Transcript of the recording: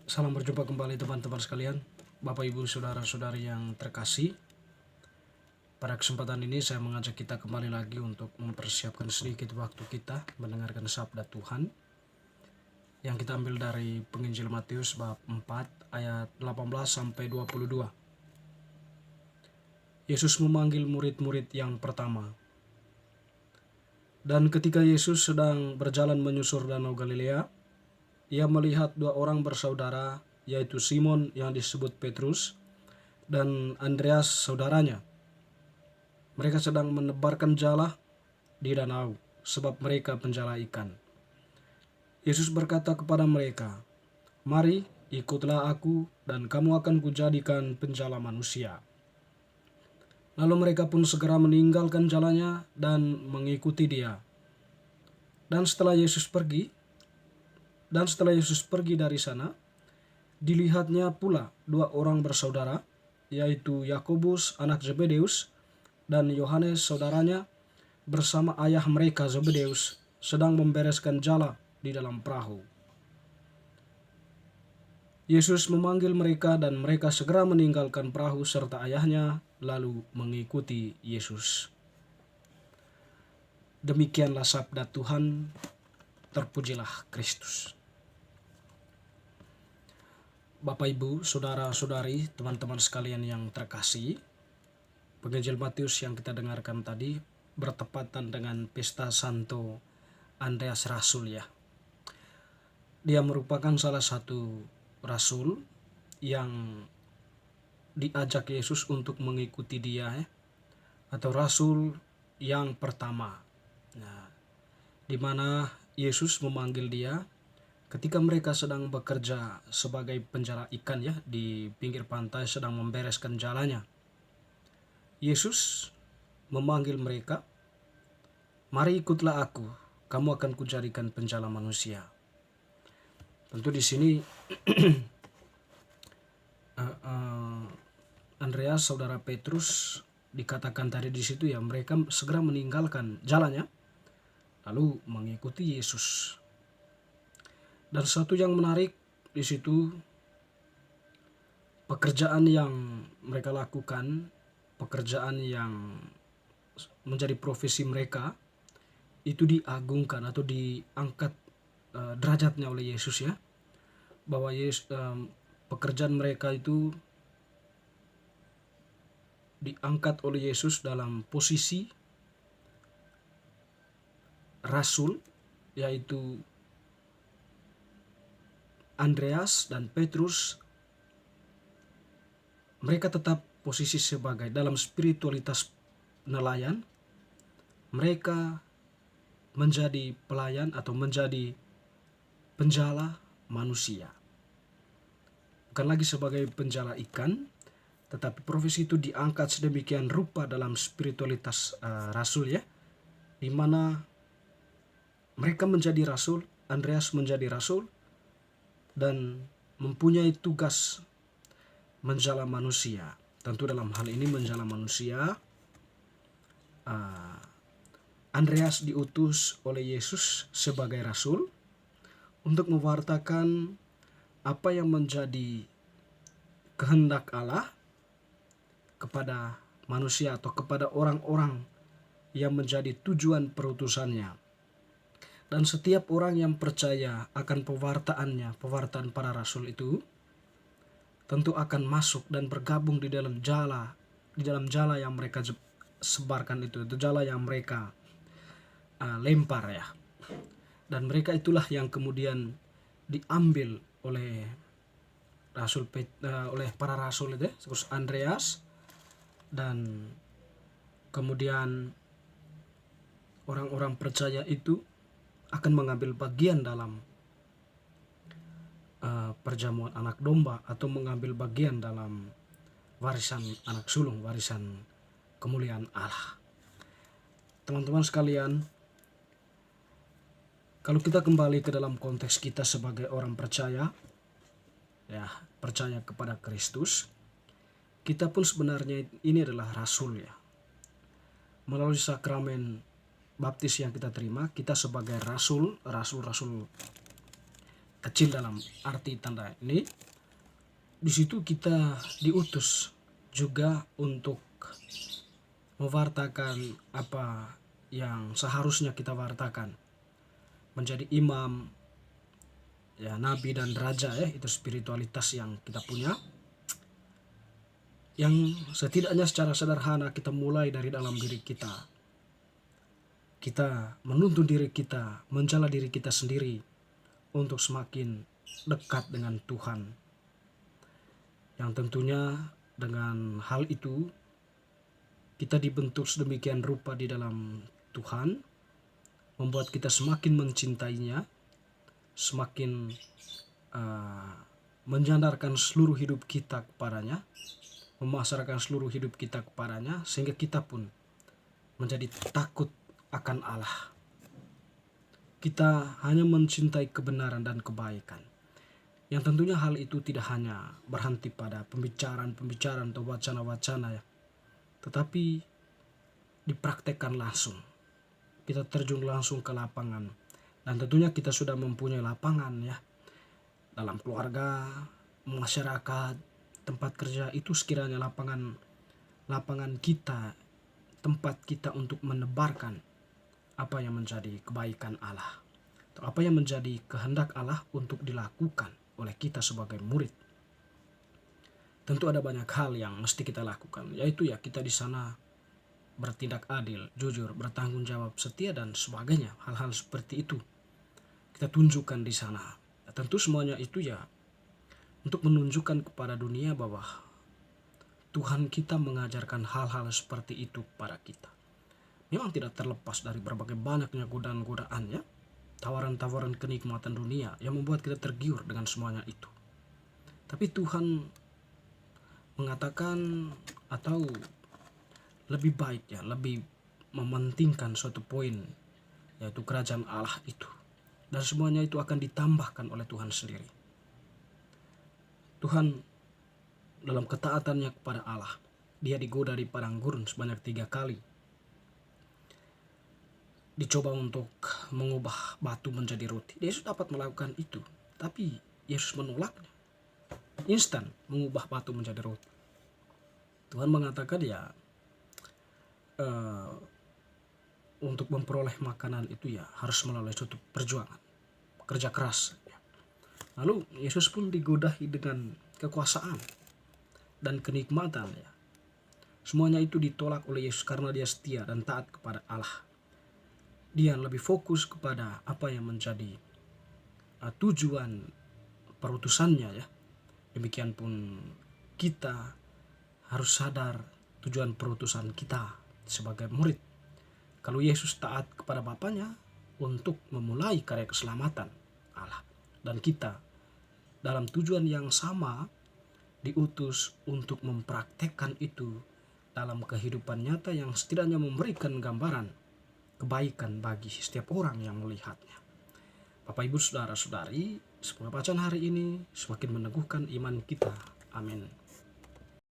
Salam berjumpa kembali teman-teman sekalian, Bapak Ibu Saudara-saudari yang terkasih. Pada kesempatan ini saya mengajak kita kembali lagi untuk mempersiapkan sedikit waktu kita mendengarkan sabda Tuhan yang kita ambil dari Penginjil Matius bab 4 ayat 18 sampai 22. Yesus memanggil murid-murid yang pertama. Dan ketika Yesus sedang berjalan menyusur danau Galilea, ia melihat dua orang bersaudara, yaitu Simon yang disebut Petrus dan Andreas saudaranya. Mereka sedang menebarkan jala di danau, sebab mereka penjala ikan. Yesus berkata kepada mereka, "Mari, ikutlah aku, dan kamu akan kujadikan penjala manusia." Lalu mereka pun segera meninggalkan jalannya dan mengikuti dia. Dan setelah Yesus pergi dari sana, dilihatnya pula dua orang bersaudara, yaitu Yakobus anak Zebedeus dan Yohanes saudaranya bersama ayah mereka Zebedeus sedang membereskan jala di dalam perahu. Yesus memanggil mereka dan mereka segera meninggalkan perahu serta ayahnya lalu mengikuti Yesus. Demikianlah sabda Tuhan, terpujilah Kristus. Bapak Ibu, saudara-saudari, teman-teman sekalian yang terkasih, Penginjil Matius yang kita dengarkan tadi bertepatan dengan pesta Santo Andreas Rasul ya. Dia merupakan salah satu rasul yang diajak Yesus untuk mengikuti dia atau rasul yang pertama. Nah, di mana Yesus memanggil dia ketika mereka sedang bekerja sebagai penjala ikan ya di pinggir pantai sedang membereskan jalannya. Yesus memanggil mereka, "Mari ikutlah aku, kamu akan kujadikan penjala manusia." Tentu di sini Andreas saudara Petrus dikatakan tadi di situ ya, mereka segera meninggalkan jalannya lalu mengikuti Yesus. Dan satu yang menarik di situ, pekerjaan yang mereka lakukan, pekerjaan yang menjadi profesi mereka itu diagungkan atau diangkat derajatnya oleh Yesus ya, bahwa pekerjaan mereka itu diangkat oleh Yesus dalam posisi rasul, yaitu Andreas dan Petrus. Mereka tetap posisi sebagai dalam spiritualitas nelayan. Mereka menjadi pelayan atau menjadi penjala manusia. Bukan lagi sebagai penjala ikan, tetapi profesi itu diangkat sedemikian rupa dalam spiritualitas rasul ya, di mana mereka menjadi rasul, Andreas menjadi rasul dan mempunyai tugas menjala manusia. Tentu dalam hal ini menjala manusia, Andreas diutus oleh Yesus sebagai rasul untuk mewartakan apa yang menjadi kehendak Allah kepada manusia atau kepada orang-orang yang menjadi tujuan perutusannya. Dan setiap orang yang percaya akan pewartaan para rasul itu tentu akan masuk dan bergabung di dalam jala yang mereka sebarkan itu jala yang mereka lempar ya. Dan mereka itulah yang kemudian diambil oleh oleh para rasul itu, terus Andreas, dan kemudian orang-orang percaya itu akan mengambil bagian dalam perjamuan anak domba atau mengambil bagian dalam warisan anak sulung, warisan kemuliaan Allah. Teman-teman sekalian, kalau kita kembali ke dalam konteks kita sebagai orang percaya ya, percaya kepada Kristus, kita pun sebenarnya ini adalah rasul ya. Melalui sakramen baptis yang kita terima, kita sebagai rasul kecil dalam arti tanda ini. Di situ kita diutus juga untuk mewartakan apa yang seharusnya kita wartakan, menjadi imam, ya nabi dan raja, ya itu spiritualitas yang kita punya, yang setidaknya secara sederhana kita mulai dari dalam diri kita. Kita menuntun diri kita, menjala diri kita sendiri untuk semakin dekat dengan Tuhan. Yang tentunya dengan hal itu kita dibentuk sedemikian rupa di dalam Tuhan, membuat kita semakin mencintainya, semakin menyandarkan seluruh hidup kita kepadanya, memasarkan seluruh hidup kita kepadanya, sehingga kita pun menjadi takut akan Allah. Kita hanya mencintai kebenaran dan kebaikan. Yang tentunya hal itu tidak hanya berhenti pada pembicaraan atau wacana-wacana, ya, tetapi dipraktekkan langsung. Kita terjun langsung ke lapangan. Dan tentunya kita sudah mempunyai lapangan, ya, dalam keluarga, masyarakat, tempat kerja. Itu sekiranya lapangan kita, tempat kita untuk menebarkan apa yang menjadi kebaikan Allah, atau apa yang menjadi kehendak Allah untuk dilakukan oleh kita sebagai murid. Tentu ada banyak hal yang mesti kita lakukan, yaitu ya kita di sana bertindak adil, jujur, bertanggung jawab, setia dan sebagainya. Hal-hal seperti itu kita tunjukkan di sana. Tentu semuanya itu ya untuk menunjukkan kepada dunia bahwa Tuhan kita mengajarkan hal-hal seperti itu pada kita. Memang tidak terlepas dari berbagai banyaknya godaan-godaan, ya, tawaran-tawaran kenikmatan dunia yang membuat kita tergiur dengan semuanya itu. Tapi Tuhan mengatakan, atau lebih baik, ya, lebih mementingkan suatu poin, yaitu kerajaan Allah itu. Dan semuanya itu akan ditambahkan oleh Tuhan sendiri. Tuhan dalam ketaatannya kepada Allah, dia digoda di padang gurun sebanyak 3 kali. Dicoba untuk mengubah batu menjadi roti. Yesus dapat melakukan itu, tapi Yesus menolaknya. Instan mengubah batu menjadi roti. Tuhan mengatakan ya untuk memperoleh makanan itu ya harus melalui suatu perjuangan, kerja keras. Lalu Yesus pun digodahi dengan kekuasaan dan kenikmatan, ya. Semuanya itu ditolak oleh Yesus karena dia setia dan taat kepada Allah. Dia lebih fokus kepada apa yang menjadi tujuan perutusannya, ya. Demikian pun kita harus sadar tujuan perutusan kita sebagai murid. Kalau Yesus taat kepada Bapanya untuk memulai karya keselamatan Allah, dan kita dalam tujuan yang sama diutus untuk mempraktekkan itu dalam kehidupan nyata yang setidaknya memberikan gambaran kebaikan bagi setiap orang yang melihatnya. Bapak, Ibu, Saudara-saudari, semoga bacaan hari ini semakin meneguhkan iman kita. Amin.